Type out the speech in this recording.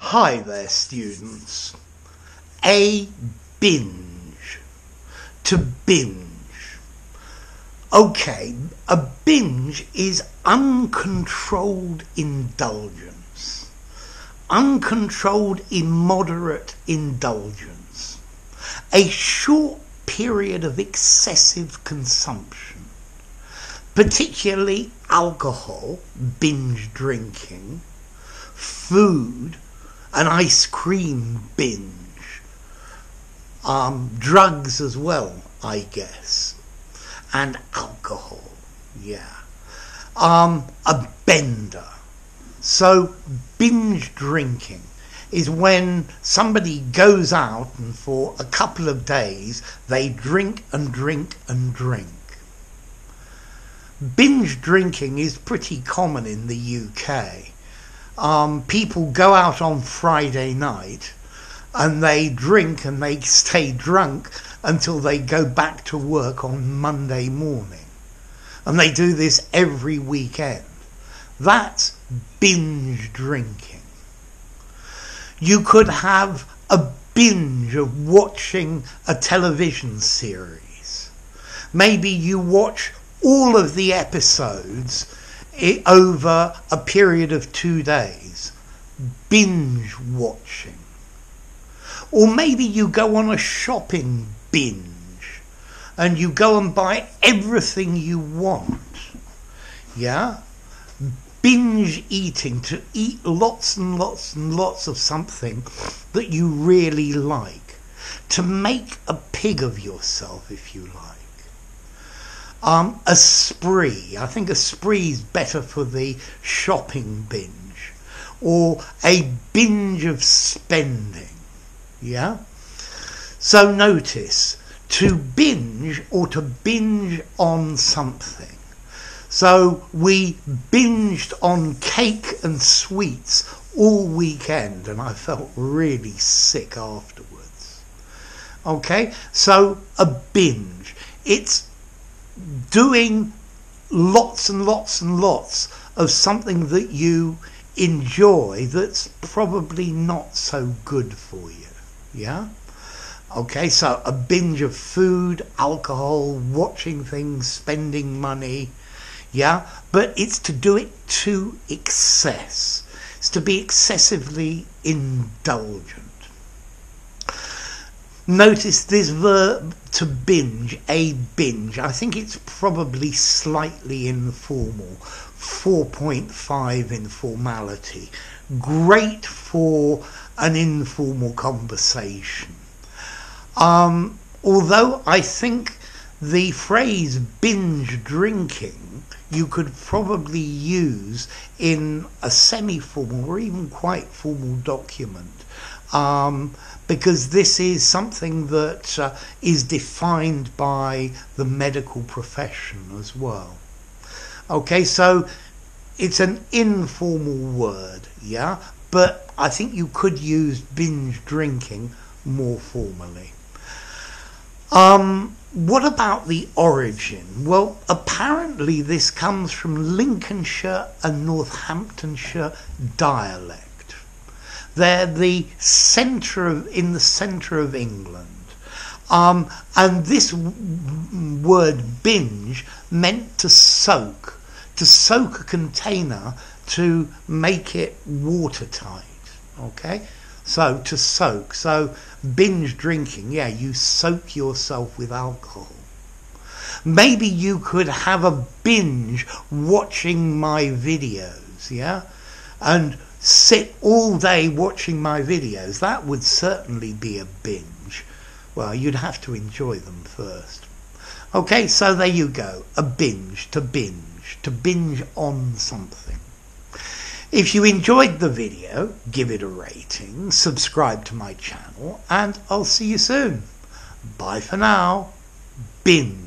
Hi there, students. A binge. To binge. Okay, a binge is uncontrolled indulgence. Uncontrolled, immoderate indulgence. A short period of excessive consumption. Particularly alcohol, binge drinking, food, an ice cream binge, drugs as well, I guess, and alcohol, yeah, a bender. So binge drinking is when somebody goes out and for a couple of days they drink and drink and drink. Binge drinking is pretty common in the UK. People go out on Friday night and they drink and they stay drunk until they go back to work on Monday morning. And they do this every weekend. That's binge drinking. You could have a binge of watching a television series. Maybe you watch all of the episodes over a period of 2 days. Binge watching. Or maybe you go on a shopping binge and you go and buy everything you want. Yeah? Binge eating, to eat lots and lots and lots of something that you really like. To make a pig of yourself, if you like. A spree. I think a spree is better for the shopping binge. Or a binge of spending. Yeah? So notice, to binge or to binge on something. So we binged on cake and sweets all weekend and I felt really sick afterwards. Okay? So a binge. It's doing lots and lots and lots of something that you enjoy that's probably not so good for you. Yeah? Okay, so a binge of food, alcohol, watching things, spending money. Yeah? But it's to do it to excess. It's to be excessively indulgent. Notice this verb to binge, a binge. I think it's probably slightly informal. 4.5 informality. Great for an informal conversation. Although I think the phrase binge drinking you could probably use in a semi-formal or even quite formal document. Because this is something that is defined by the medical profession as well. Okay, so it's an informal word, yeah? But I think you could use binge drinking more formally. What about the origin? Well, apparently this comes from Lincolnshire and Northamptonshire dialect. They're in the centre of England. And this word binge meant to soak a container to make it watertight. Okay? So to soak. So binge drinking, yeah, you soak yourself with alcohol. Maybe you could have a binge watching my videos, yeah? And sit all day watching my videos. That would certainly be a binge. Well, you'd have to enjoy them first. Okay, so there you go. A binge, to binge on something. If you enjoyed the video, give it a rating, subscribe to my channel, and I'll see you soon. Bye for now. Binge.